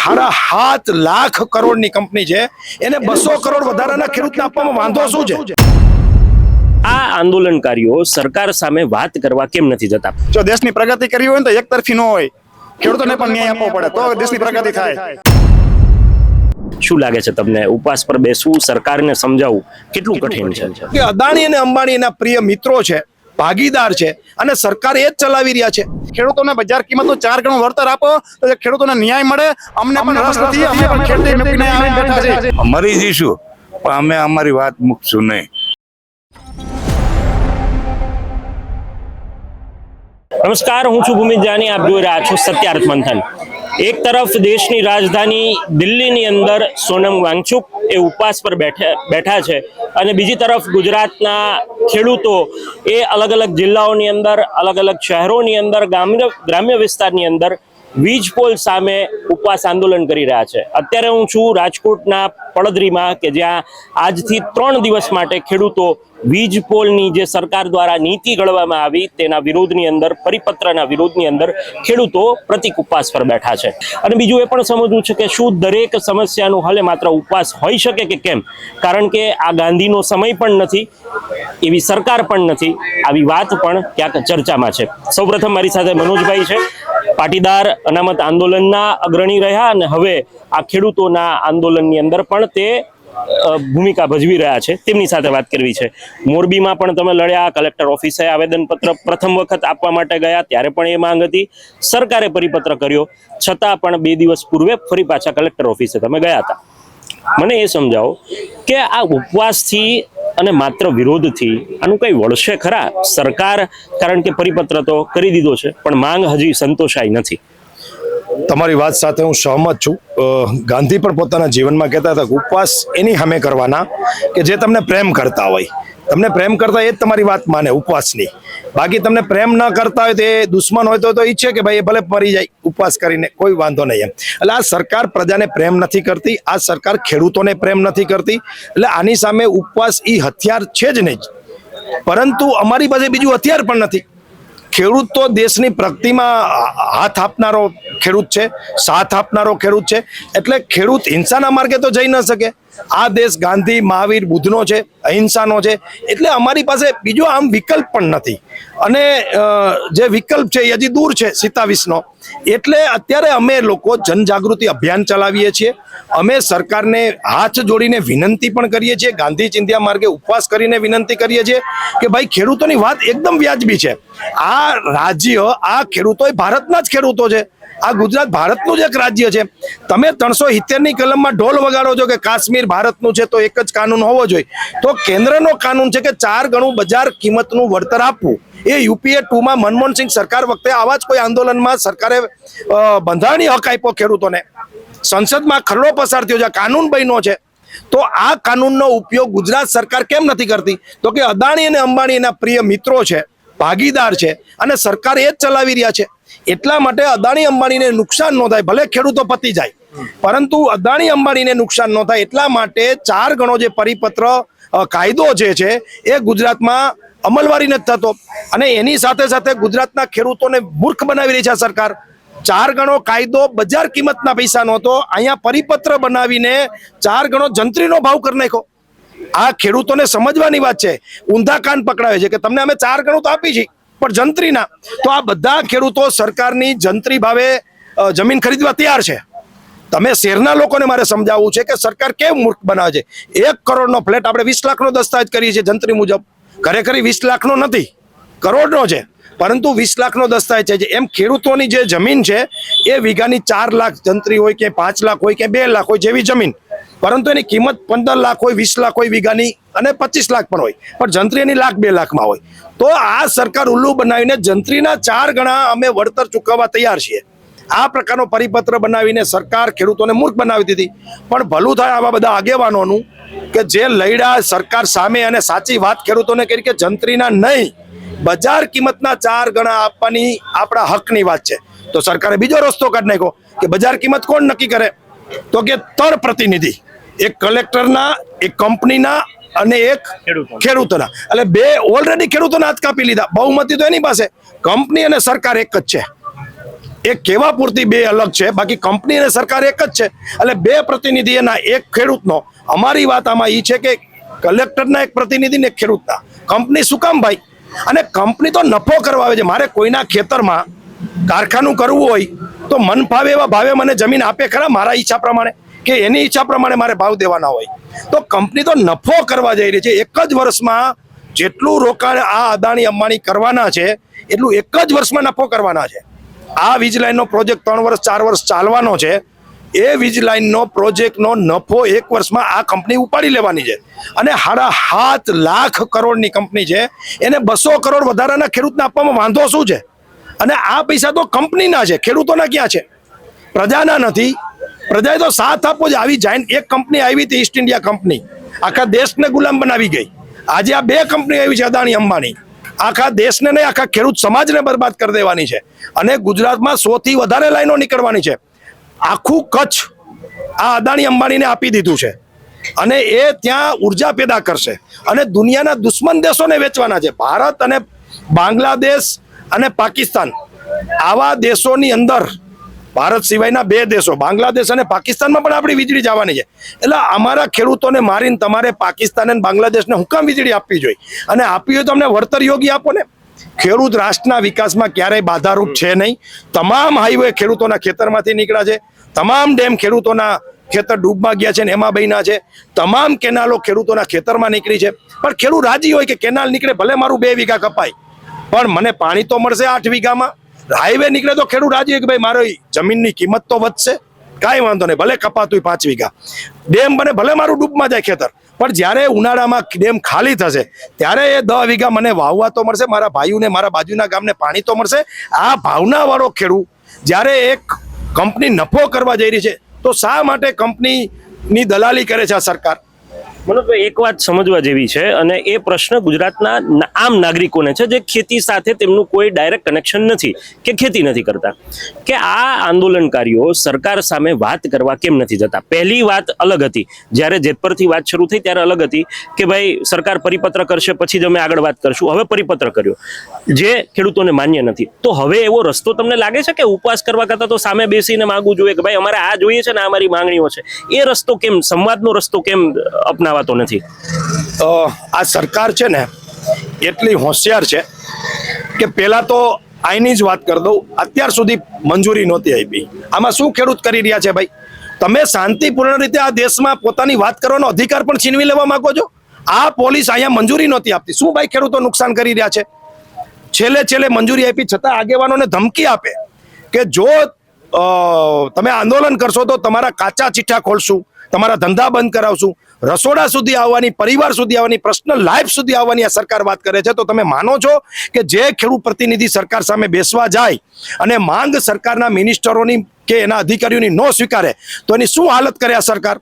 7.5 લાખ કરોડની કંપની છે, એને 200 કરોડ વધારાના ખેડૂતને આપવામાં વાંધો શું છે? આ આંદોલનકારીઓ સરકાર સામે વાત કરવા કેમ નથી જતા? જો દેશની પ્રગતિ કરવી હોય તો એક તરફી ન હોય, ખેડૂતોને પણ ન્યાય આપવો પડે તો દેશની પ્રગતિ થાય. શું લાગે છે તમને, ઉપવાસ પર બેસવું, સરકારને સમજાવવું કેટલું કઠિન છે? કે અદાણી અને અંબાણી એના પ્રિય મિત્રો છે, ભાગીદાર છે, અને સરકાર એ જ ચલાવી રહ્યા છે. ખેડૂતોને બજાર કિંમતનું 4 ગણું વળતર આપો તો ખેડૂતોને ન્યાય મળે. અમને પણ રસ નથી, અમે પણ ખેડૂત મૂકીને આવીને બેઠા છે. મરી જઈશું પણ અમે અમારી વાત મૂકશું નહીં. નમસ્કાર, હું છું ભૂમિત જાની, આપ જોઈ રહ્યા છો સત્યાર્થ મંથન. એક તરફ દેશની રાજધાની દિલ્હીની અંદર સોનમ વાંગચુક એ ઉપવાસ પર બેઠા છે, અને બીજી તરફ ગુજરાતના ખેડૂતો એ અલગ અલગ જિલ્લાઓની અંદર, અલગ અલગ શહેરોની અંદર, ગ્રામ્ય વિસ્તારની અંદર વીજ પોલ સામે ઉપવાસ આંદોલન કરી રહ્યા છે. અત્યારે હું છું રાજકોટના પડદરીમાં, કે જ્યાં આજથી 3 દિવસ માટે ખેડૂતો વીજ પોલની જે સરકાર દ્વારા નીતિ ઘડવામાં આવી તેના વિરોધની અંદર, પરિપત્રના વિરોધની અંદર ખેડૂતો પ્રતિક ઉપવાસ પર બેઠા છે. અને બીજું એ પણ સમજવું છે કે શું દરેક સમસ્યાનું હલે માત્ર ઉપવાસ હોઈ શકે કે કેમ? કારણ કે આ ગાંધીનો સમય પણ નથી, એવી સરકાર પણ નથી, આવી વાત પણ ક્યાંક ચર્ચામાં છે. સૌપ્રથમ મારી સાથે મનોજભાઈ છે, પાટીદાર અનામત આંદોલનના અગ્રણી રહ્યા અને હવે આ ખેડૂતોના આંદોલનની અંદર પણ તે ભૂમિકા ભજવી રહ્યા છે. તેમની સાથે વાત કરવી છે. મોરબીમાં પણ તમે લડ્યા, કલેક્ટર ઓફિસે આવેદનપત્ર પ્રથમ વખત આપવા માટે ગયા, ત્યારે પણ એ માંગ હતી, સરકારે પરિપત્ર કર્યો, છતાં પણ 2 દિવસ પૂર્વે ફરી પાછા કલેક્ટર ઓફિસે તમે ગયા હતા. મને એ સમજાવો કે આ ઉપવાસથી અને માત્ર વિરોધથી આનું કઈ વળશે ખરા? સરકાર, કારણ કે પરિપત્ર તો કરી દીધો છે પણ માંગ હજી સંતોષાઈ નથી. તમારી વાત સાથે હું સહમત છું. ગાંધી પણ પોતાના જીવનમાં કહેતા હતા કે ઉપવાસ એની સામે કરવાના કે જે તમને પ્રેમ કરતા હોય. તમને પ્રેમ કરતા એ જ તમારી વાત માને ઉપવાસની. બાકી તમને પ્રેમ ન કરતા હોય તો એ દુશ્મન હોય તો ઈચ્છે કે ભાઈ એ ભલે મરી જાય ઉપવાસ કરીને, કોઈ વાંધો નહીં એમ. એટલે આ સરકાર પ્રજાને પ્રેમ નથી કરતી, આ સરકાર ખેડૂતોને પ્રેમ નથી કરતી. એટલે આની સામે ઉપવાસ એ હથિયાર છે જ નહીં. પરંતુ અમારી પાસે બીજું હથિયાર પણ નથી. ખેડૂત તો દેશની પ્રગતિમાં હાથ આપનારો ખેડૂત છે, સાથ આપનારો ખેડૂત છે. એટલે ખેડૂત હિંસાના માર્ગે તો જઈ ન શકે. આ દેશ ગાંધી, મહાવીર, બુદ્ધનો છે, અહિંસાનો છે. એટલે અમારી પાસે બીજો આમ વિકલ્પ પણ નથી. અને જે વિકલ્પ છે એ હજી દૂર છે 27નો. એટલે અત્યારે અમે લોકો જનજાગૃતિ અભિયાન ચલાવીએ છીએ. અમે સરકારને હાથ જોડીને વિનંતી પણ કરીએ છીએ, ગાંધી ચિંધ્યા માર્ગે ઉપવાસ કરીને વિનંતી કરીએ છીએ કે ભાઈ ખેડૂતોની વાત એકદમ વ્યાજબી છે. આ રાજ્ય, આ ખેડૂતો એ ભારતના જ ખેડૂતો છે. આ ગુજરાત ભારતનું જ એક રાજ્ય છે. તમે 370ની કલમમાં ઢોલ વગાડો છો કે કાશ્મીર ભારતનું છે તો એક જ કાનૂન હોવો જોઈએ. તો કેન્દ્રનો કાનૂન છે કે 4 ગણું બજાર કિંમતનું વળતર આપવું. એ યુપીએ 2માં મનમોહનસિંહ સરકાર વખતે આવા જ કોઈ આંદોલનમાં સરકારે બંધારણીય હક આપ્યો ખેડૂતોને. સંસદમાં ખરડો પસાર થયો છે, કાનૂન બન્યો છે. તો આ કાનૂનનો ઉપયોગ ગુજરાત સરકાર કેમ નથી કરતી? તો કે અદાણી અને અંબાણી એના પ્રિય મિત્રો છે, ભાગીદાર છે, અને સરકાર એ જ ચલાવી રહ્યા છે. એટલા માટે અદાણી અંબાણીને નુકસાન ન થાય, ભલે ખેડૂતો પતી જાય, પરંતુ અદાણી અંબાણીને નુકસાન ન થાય એટલા માટે 4 ગણો જે પરિપત્ર કાયદો જે છે એ ગુજરાતમાં અમલવારી નથી થતો. અને એની સાથે સાથે ગુજરાતના ખેડૂતોને મૂર્ખ બનાવી રહી છે આ સરકાર. 4 ગણો કાયદો બજાર કિંમતના પૈસાનો હતો, અહીંયા પરિપત્ર બનાવીને 4 ગણો જંત્રીનો ભાવ કરી નાખ્યો. આ ખેડૂતોને સમજવાની વાત છે. ઊંધા કાન પકડાવે છે કે તમને અમે 4 ગણું તો આપી છીએ પણ જંત્રીના. તો આ બધા ખેડૂતો સરકારની જંત્રી ભાવે જમીન ખરીદવા તૈયાર છે. તમે શહેરના લોકોને મારે સમજાવવું છે કે સરકાર કેમ મૂર્ખ બનાવે છે. 1 કરોડનો ફ્લેટ આપણે 20 લાખનો દસ્તાવેજ કરીએ છીએ જંત્રી મુજબ. ખરેખર 20 લાખનો નથી, કરોડનો છે, પરંતુ 20 લાખનો દસ્તાવેજ છે. એમ ખેડૂતોની જે જમીન છે એ વીઘાની 4 લાખ જંત્રી હોય કે 5 લાખ હોય કે 2 લાખ હોય જેવી જમીન, પરંતુ એની કિંમત 15 લાખ હોય, 20 લાખ હોય વીઘાની, અને 25 લાખ પણ હોય, પણ જંત્રી એની 1,00,000-2 લાખમાં હોય. તો આ સરકાર ઉલ્લુ બનાવીને જંત્રીના 4 ગણા અમે વળતર ચૂકવવા તૈયાર છીએ. આ પ્રકારનો પરિપત્ર બનાવીને સરકાર ખેડૂતોને મૂર્ખ બનાવી દીધી. પણ ભલું થાય આવા બધા આગેવાનોનું કે જે લડ્યા સરકાર સામે અને સાચી વાત ખેડૂતોને કરી કે જંત્રીના નહીં, બજાર કિંમતના 4 ગણા આપવાની આપણા હકની વાત છે. તો સરકારે બીજો રસ્તો કાઢી નાખ્યો કે બજાર કિંમત કોણ નક્કી કરે? તો કે 3 પ્રતિનિધિ, એક કલેક્ટરના, એક કંપનીના અને એક ખેડૂતોના. એટલે 2 ઓલરેડી ખેડૂતોના હાથ કાપી લીધા. બહુમતી તો એની પાસે, કંપની અને સરકાર એક જ છે. એ કેવા પૂરતી બે અલગ છે, બાકી કંપની અને સરકાર એક જ છે. એટલે બે પ્રતિનિધિ એના, એક ખેડૂતનો. અમારી વાત આમાં એ છે કે કલેક્ટરના એક પ્રતિનિધિ ને એક ખેડૂતના. કંપની શું કામ ભાઈ? અને કંપની તો નફો કરવા આવે છે. મારે કોઈના ખેતરમાં કારખાનું કરવું હોય તો મન ફાવે એવા ભાવે મને જમીન આપે ખરા, મારા ઈચ્છા પ્રમાણે કે એની ઈચ્છા પ્રમાણે મારે ભાવ દેવાના હોય. તો કંપની તો નફો કરવા જઈ રહી છે. એક જ વર્ષમાં જેટલું રોકાણ આ અદાણી અંબાણી કરવાના છે એટલું એક જ વર્ષમાં નફો કરવાના છે. આ વીજ લાઈનનો પ્રોજેક્ટ 3 વર્ષ 4 વર્ષ ચાલવાનો છે. એ વીજ લાઈનનો પ્રોજેક્ટનો નફો એક વર્ષમાં આ કંપની ઉપાડી લેવાની છે. અને 7.5 લાખ કરોડની કંપની છે, એને 200 કરોડ વધારાના ખેડૂતને આપવામાં વાંધો શું છે? અને આ પૈસા તો કંપનીના છે, ખેડૂતોના ક્યાં છે? પ્રજાના નથી. પ્રજાએ તો સાથ આપવો જ. આવી જાયન્ટ એક કંપની આવી હતી, ઈસ્ટ ઇન્ડિયા કંપની, આખા દેશને ગુલામ બનાવી ગઈ. આજે આ બે કંપની આવી છે, અદાણી અંબાણી, આખા દેશને નહીં આખા ખેડૂત સમાજને બરબાદ કરી દેવાની છે. અને ગુજરાતમાં 100 થી વધારે લાઈનો નીકળવાની છે. આખું કચ્છ આ અદાણી અંબાણીને આપી દીધું છે. અને એ ત્યાં ઉર્જા પેદા કરશે અને દુનિયાના દુશ્મન દેશોને વેચવાના છે. ભારત અને બાંગ્લાદેશ અને પાકિસ્તાન, આવા દેશોની અંદર ભારત સિવાયના 2 દેશો બાંગ્લાદેશ અને પાકિસ્તાનમાં પણ આપણી વીજળી જવાની છે. એટલે અમારા ખેડૂતોને મારીને તમારે પાકિસ્તાન અને બાંગ્લાદેશને હું કામ વીજળી આપવી જોઈએ? અને આપવી હોય તો અમને વળતર યોગ્ય આપો ને. ખેડૂત રાષ્ટ્રના વિકાસમાં ક્યારેય બાધારૂપ છે નહીં. તમામ હાઈવે ખેડૂતોના ખેતરમાંથી નીકળ્યા છે. તમામ ડેમ ખેડૂતોના ખેતર ડૂબમાં ગયા છે ને એમાં બન્યા છે. તમામ કેનાલો ખેડૂતોના ખેતરમાં નીકળી છે. પણ ખેડૂત રાજી હોય કે કેનાલ નીકળે, ભલે મારું 2 વીઘા કપાય પણ મને પાણી તો મળશે 8 વીઘામાં. હાઈવે નીકળે તો ખેડૂત રાજી હોય કે ભાઈ મારી જમીનની કિંમત તો વધશે, કાંઈ વાંધો નહીં, ભલે કપાતું 5 વીઘા. ડેમ બને, ભલે મારું ડૂબમાં જાય ખેતર, પણ જ્યારે ઉનાળામાં ડેમ ખાલી થશે ત્યારે એ 10 વીઘા મને વાવવા તો મળશે, મારા ભાઈઓને મારા બાજુના ગામને પાણી તો મળશે. આ ભાવનાવાળો ખેડૂત જ્યારે એક કંપની નફો કરવા જઈ રહી છે તો શા માટે કંપનીની દલાલી કરે છે આ સરકાર? મનોજભાઈ, એક વાત સમજવા જેવી છે અને એ પ્રશ્ન ગુજરાતના આમ નાગરિકોને છે જે ખેતી સાથે તેમનું કોઈ ડાયરેક્ટ કનેક્શન નથી કે ખેતી નથી કરતા, કે આ આંદોલનકારીઓ સરકાર સામે વાત કરવા કેમ નથી જતા? પહેલી વાત અલગ હતી, જ્યારે જેતપરથી વાત શરૂ થઈ ત્યારે અલગ હતી કે ભાઈ સરકાર પરિપત્ર કરશે પછી જ અમે આગળ વાત કરશું. હવે પરિપત્ર કર્યો જે ખેડૂતોને માન્ય નથી. તો હવે એવો રસ્તો તમને લાગે છે કે ઉપવાસ કરવા કરતા તો સામે બેસીને માંગવું જોઈએ કે ભાઈ અમારે આ જોઈએ છે ને આ અમારી માંગણીઓ છે? એ રસ્તો કેમ, સંવાદનો રસ્તો કેમ અપનાવવા નથી? આ સરકાર છે ને એટલી હોશિયાર છે કે પેલા તો આઈની જ વાત કરી દઉં, અત્યાર સુધી મંજૂરી નહોતી આપી. આમાં શું ખેડૂત કરી રહ્યા છે ભાઈ? તમે શાંતિપૂર્ણ રીતે આ દેશમાં પોતાની વાત કરવાનો અધિકાર પણ છીનવી લેવા માંગો છો. આ પોલીસ અહીંયા મંજૂરી નહોતી આપતી. શું ભાઈ ખેડૂતો નુકસાન કરી રહ્યા છે? છેલ્લે મંજૂરી આપી છતાં આગેવાનોને ધમકી આપે કે જો તમે આંદોલન કરશો તો તમારા કાચા ચીઠા ખોલશું, તમારા ધંધા બંધ કરાવશું, રસોડા સુધી આવવાની, પરિવાર સુધી આવવાની, પર્સનલ લાઈફ સુધી આવવાની આ સરકાર વાત કરે છે. તો તમે માનો છો કે જે ખેડૂત પ્રતિનિધિ સરકાર સામે બેસવા જાય અને માંગ સરકારના મિનિસ્ટરોની કે એના અધિકારીઓની ન સ્વીકારે તો એની શું હાલત કરે આ સરકાર?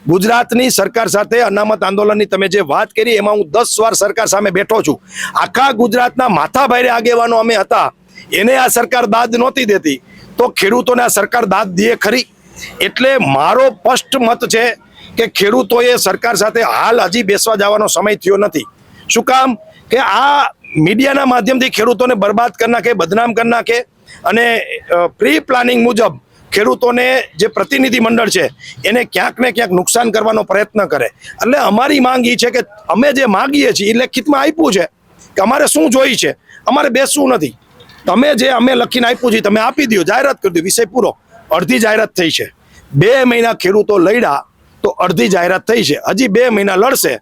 ગુજરાતની સરકાર સાથે અનામત આંદોલનની તમે જે વાત કરી એમાં હું 10 વાર સરકાર સામે બેઠો છું. આખા ગુજરાતના માથાભારે આગેવાનો અમે હતા, એને આ સરકાર દાદ નહોતી દેતી, તો ખેડૂતોને આ સરકાર દાદ દે ખરી? એટલે મારો સ્પષ્ટ મત છે કે ખેડૂતોએ સરકાર સાથે હાલ હજી બેસવા જવાનો સમય થયો નથી. શું કામ? કે આ મીડિયાના માધ્યમથી ખેડૂતોને બરબાદ કરી નાખે, બદનામ કરી નાખે અને પ્રી પ્લાનિંગ મુજબ ખેડૂતોને જે પ્રતિનિધિ મંડળ છે એને ક્યાંક ને ક્યાંક નુકસાન કરવાનો પ્રયત્ન કરે. એટલે અમારી માંગ એ છે કે અમે જે માંગીએ છીએ એ લેખિતમાં આપ્યું છે કે અમારે શું જોઈએ છે, અમારે બેસવું નથી. તમે જે અમે લખીને આપ્યું છે તમે આપી દો, જાહેરાત કરી દો, વિષય પૂરો. અડધી જાહેરાત થઈ છે. 2 મહિના ખેડૂતો લડ્યા તો અડધી જાહેરાત થઈ છે. હજી 2 મહિના લડશે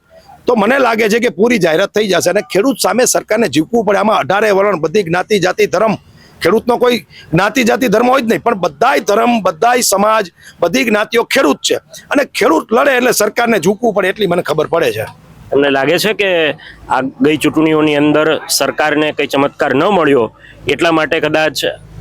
તો મને લાગે છે કે પૂરી જાહેરાત થઈ જશે. અને ખેડૂત સામે સરકારને ઝીકવું પડે. આમાં 18 વલણ, બધી જ્ઞાતિ જાતિ ધર્મ, ખેડૂતનો કોઈ જ્ઞાતિ જાતિ ધર્મ હોય જ નહીં, પણ બધાય ધર્મ, બધાય સમાજ, બધી જ્ઞાતિઓ ખેડૂત છે. અને ખેડૂત લડે એટલે સરકારને ઝૂકવું પડે એટલી મને ખબર પડે છે. તમને લાગે છે કે આ ગઈ ચૂંટણીઓની અંદર સરકારને કઈ ચમત્કાર ન મળ્યો એટલા માટે કદાચ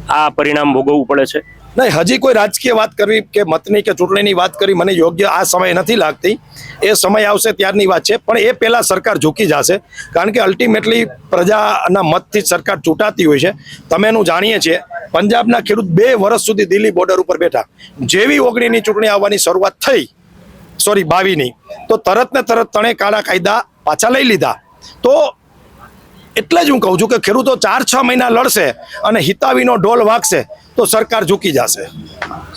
આ પરિણામ ભોગવવું પડે છે? નહીં, હજી કોઈ રાજકીય વાત કરવી કે મતની કે ચૂંટણીની વાત કરી મને યોગ્ય આ સમય નથી લાગતી. એ સમય આવશે ત્યારની વાત છે. પણ એ પહેલાં સરકાર ઝૂકી જશે, કારણ કે અલ્ટિમેટલી પ્રજાના મતથી સરકાર ચૂંટાતી હોય છે. તમે એનું જાણીએ છીએ, પંજાબના ખેડૂત 2 વર્ષ સુધી દિલ્હી બોર્ડર ઉપર બેઠા. જેવી 19ની ચૂંટણી આવવાની શરૂઆત થઈ, 22ની, તો તરત ને તરત તણે કાળા કાયદા પાછા લઈ લીધા. તો એટલે જ હું કહું છું કે ખેડૂતો 4-6 મહિના લડશે અને હિતાવીનો ઢોલ વાગશે તો સરકાર ઝૂકી જશે.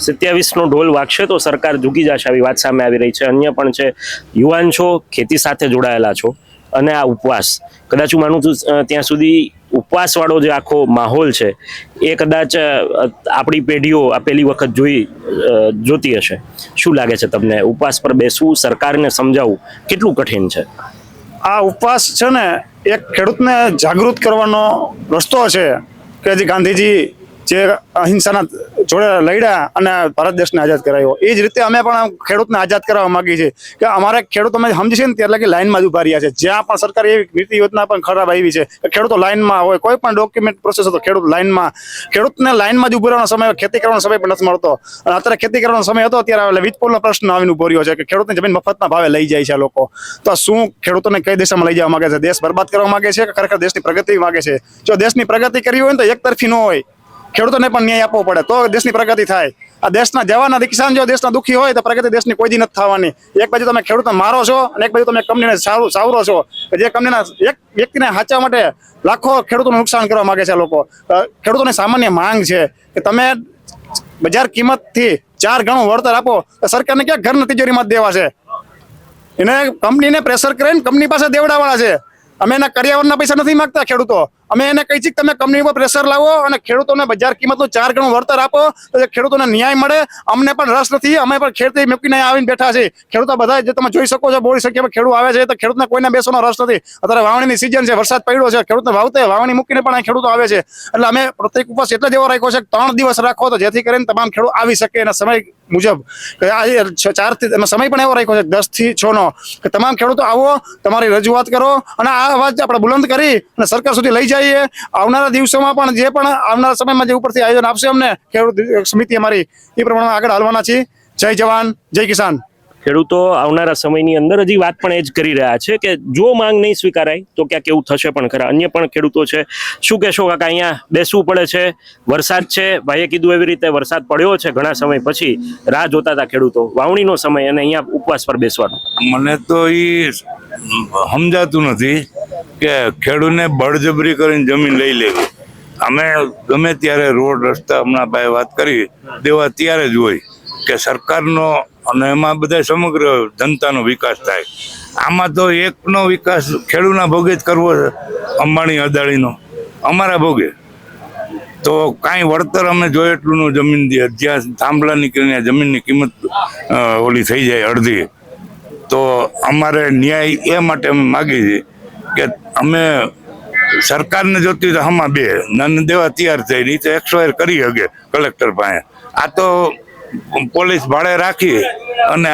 27નો ઢોલ વાગશે તો સરકાર ઝૂકી જશે, આવી વાત સામે આવી રહી છે. અન્ય પણ છે, યુવાન છો, ખેતી સાથે જોડાયેલા છો, અને આ ઉપવાસ, કદાચ હું માનું છું ત્યાં સુધી ઉપવાસ વાળો જે આખો માહોલ છે એ કદાચ આપણી પેઢીઓ આ પહેલી વખત જોતી હશે. શું લાગે છે તમને, ઉપવાસ પર બેસવું, સરકારને સમજાવવું કેટલું કઠિન છે? આ ઉપવાસ છે ને એક ખેડૂતને જાગૃત કરવાનો રસ્તો છે કે જે ગાંધીજી જે અહિંસાના જોડે લડ્યા અને ભારત દેશને આઝાદ કરાવ્યો, એ જ રીતે અમે પણ ખેડૂતને આઝાદ કરવા માંગીએ છીએ કે અમારે ખેડૂતો અમે સમજી છે ને ત્યારે કે લાઈનમાં જ ઉભા રહ્યા છે. જ્યાં પણ સરકાર એવી નીતિ યોજના પણ ખરાબ આવી છે કે ખેડૂતો લાઈનમાં હોય, કોઈ પણ ડોક્યુમેન્ટ પ્રોસેસ હતો ખેડૂતને લાઈનમાં જ ઉભો રહેવાનો સમય, ખેતી કરવાનો સમય પણ નથી મળતો. અને અત્યારે ખેતી કરવાનો સમય હતો ત્યારે વીજપોલનો પ્રશ્ન આવીને ઉભો રહ્યો છે કે ખેડૂતની જમીન મફતના ભાવે લઈ જાય છે લોકો. તો શું ખેડૂતોને કઈ દિશામાં લઈ જવા માંગે છે? દેશ બરબાદ કરવા માંગે છે કે ખરેખર દેશની પ્રગતિ માંગે છે? જો દેશની પ્રગતિ કરવી હોય ને તો એક તરફી ન હોય, ખેડૂતોને પણ ન્યાય આપવો પડે તો દેશની પ્રગતિ થાય. આ દેશના જવાના કિસાન જો દેશના દુઃખી હોય તો પ્રગતિ દેશની કોઈ દી નથી થવાની. એક બાજુ તમે ખેડૂતને મારો છો અને એક બાજુ તમે કંપનીને સાવરો છો કે જે કંપનીના એક વ્યક્તિને હાચવા માટે લાખો ખેડૂતોનું નુકસાન કરવા માંગે છે લોકો. ખેડૂતોની સામાન્ય માંગ છે કે તમે બજાર કિંમતથી 4 ગણું વળતર આપો. તો સરકારને ક્યાં ઘરના તિજોરીમાં જ દેવા છે? એને કંપનીને પ્રેશર કરીને કંપની પાસે દેવડાવાળા છે. અમે એના કર્યાવરના પૈસા નથી માંગતા ખેડૂતો. અમે એને કહી છીએ કે તમે કંપની ઉપર પ્રેશર લાવો અને ખેડૂતોને બજાર કિંમતનું 4 ગણું વળતર આપો તો ખેડૂતોને ન્યાય મળે. અમને પણ રસ નથી, અમે પણ ખેતી મૂકીને આવીને બેઠા છીએ. ખેડૂતો બધા જે તમે જોઈ શકો છો બોલી શકીએ ખેડૂત આવે છે તો ખેડૂતને કોઈને બેસવાનો રસ નથી. અત્યારે વાવણીની સિઝન છે, વરસાદ પડ્યો છે, ખેડૂતને વાવણી મૂકીને પણ અહીં ખેડૂતો આવે છે. એટલે અમે પ્રત્યેક ઉપવાસ એટલે જ એવો રાખ્યો છે કે 3 દિવસ રાખો તો જેથી કરીને તમામ ખેડૂત આવી શકે એના સમય મુજબ. આજે 4 થી સમય પણ એવો રાખ્યો છે 10 થી 6 નો કે તમામ ખેડૂતો આવો, તમારી રજૂઆત કરો અને આ અવાજ આપણે બુલંદ કરી અને સરકાર સુધી લઈ જઈએ. આવનારા દિવસોમાં પણ જે પણ આવનારા સમયમાં જે ઉપરથી આયોજન આપશે અમને ખેડૂત સમિતિ અમારી, એ પ્રમાણે આગળ હાલવાના છીએ. જય જવાન, જય કિસાન. ખેડૂતો આવનારા સમયની અંદર હજી વાત પણ એ જ કરી રહ્યા છે કે જો માંગ નહીં સ્વીકારાય તો ક્યાંક એવું થશે પણ ખરા. અન્ય પણ ખેડૂતો છે, શું કહેશો કાકા? અહીંયા બેસવું પડે છે, વરસાદ છે, ભાઈએ કીધું એવી રીતે વરસાદ પડ્યો છે ઘણા સમય પછી, રાહ જોતા હતા ખેડૂતો, વાવણીનો સમય, અને અહીંયા ઉપવાસ પર બેસવાનું. મને તો એ સમજાતું નથી કે ખેડૂતને બળજબરી કરીને જમીન લઈ લેવી. અમે ગમે ત્યારે રોડ રસ્તા, હમણાં ભાઈ વાત કરી દેવા ત્યારે જ હોય કે સરકારનો અને એમાં બધા સમગ્ર જનતાનો વિકાસ થાય. આમાં તો એકનો વિકાસ ખેડૂતના ભોગે જ કરવો છે, અંબાણી અદાણીનો અમારા ભોગે. તો કાંઈ વળતર અમે જોઈએ એટલું જમીન દે, જ્યાં થાંભલા નીકળીને જમીનની કિંમત ઓલી થઈ જાય અડધી. તો અમારે ન્યાય એ માટે અમે માગીએ છીએ કે અમે સરકારને જોતી તો હમણાં બે નાને દેવા તૈયાર થઈ, નહીં તો એક્સવાયર કરી શકે કલેક્ટર પાસે. આ તો પોલીસ ભાડે રાખી અને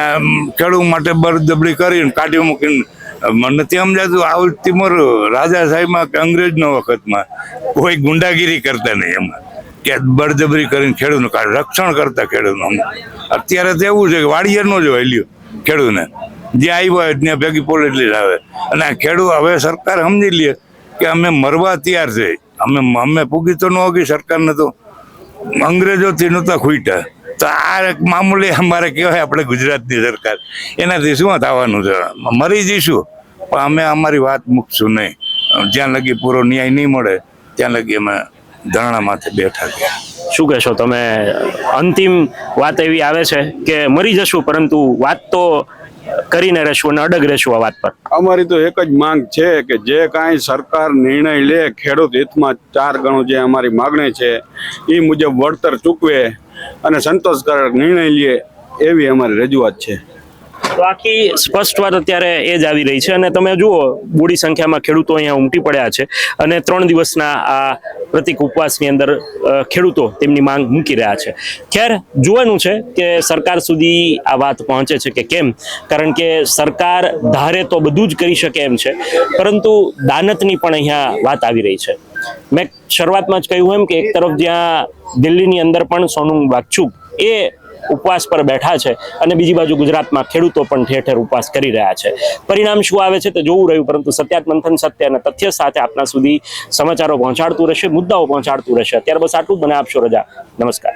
ખેડૂત માટે બળજબરી કરીને કાઢી મૂકીને નથી સમજાતું. આવું તિમોર રાજા સાહેબમાં કે અંગ્રેજનો વખતમાં કોઈ ગુંડાગીરી કરતા નહીં એમાં, કે બળજબરી કરીને ખેડૂતનું રક્ષણ કરતા ખેડૂતનું. અત્યારે તો એવું છે કે વાડિયાનો જ હોય લ્યો ખેડૂતને, જ્યાં આવ્યો હોય ત્યાં ભેગી પોલીસ આવે. અને આ ખેડૂત હવે સરકાર સમજી લે કે અમે મરવા તૈયાર છે. અમે પૂગી તો ન હોગી સરકારને, તો અંગ્રેજોથી નહોતા ખૂટ્યા. તો આ એક મામૂલી અમારે કહેવાય આપણે ગુજરાતની સરકાર, એનાથી શું થવાનું છે? મરી જઈશું પણ અમે અમારી વાત મૂકશું નહીં. જ્યાં લગી પૂરો ન્યાય નહીં મળે ત્યાં લગી અમે ધરણા માથે બેઠા ગયા. શું કહેશો તમે? અંતિમ વાત એવી આવે છે કે મરી જશું પરંતુ વાત તો કરીને રહેશું અને અડગ રહેશું આ વાત પર. અમારી તો એક જ માંગ છે કે જે કાંઈ સરકાર નિર્ણય લે ખેડૂત હિતમાં 4 ગણું જે અમારી માગણી છે એ મુજબ વળતર ચૂકવે અને સંતોષકારક નિર્ણય લે, એવી અમારી રજૂઆત છે. તો આખી સ્પષ્ટ વાત અત્યારે એ જ આવી રહી છે અને તમે જુઓ બોડી સંખ્યામાં ખેડૂતો અહીંયા ઉમટી પડ્યા છે અને 3 દિવસના આ પ્રતિક ઉપવાસની અંદર ખેડૂતો તેમની માંગ મૂકી રહ્યા છે. ખેર જોવાનું છે કે સરકાર સુધી આ વાત પહોંચે છે કે કેમ, કારણ કે સરકાર ધારે તો બધું જ કરી શકે એમ છે, પરંતુ દાનતની પણ અહીંયા વાત આવી રહી છે. મેં શરૂઆતમાં જ કહ્યું એમ કે એક તરફ જ્યાં દિલ્હીની અંદર પણ સોનમ વાંગચુક એ ઉપવાસ પર બેઠા છે અને બીજી બાજુ ગુજરાતમાં ખેડૂતો પણ ઠેર ઠેર ઉપવાસ કરી રહ્યા છે. પરિણામ શું આવે છે તે જોવું રહ્યું, પરંતુ સત્યાત મંથન સત્ય અને તથ્ય સાથે આપના સુધી સમાચારો પહોંચાડતું રહેશે, મુદ્દાઓ પહોંચાડતું રહેશે. અત્યારે બસ આટલું જ, મને આપશો રજા. નમસ્કાર.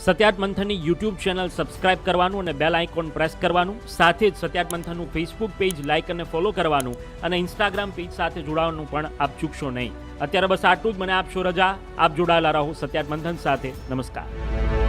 સત્યાત મંથનની યુટ્યુબ ચેનલ સબસ્ક્રાઇબ કરવાનું અને બેલ આઇકોન પ્રેસ કરવાનું, સાથે જ સત્યાત મંથનનું ફેસબુક પેજ લાઇક અને ફોલો કરવાનું અને ઇન્સ્ટાગ્રામ પેજ સાથે જોડાવાનું પણ આપ ચૂકશો નહીં. અત્યારે બસ આટલું જ. મને આપશો રજા. આપ જોડાયેલા રહો સત્યાર્થ મંથન સાથે. નમસ્કાર.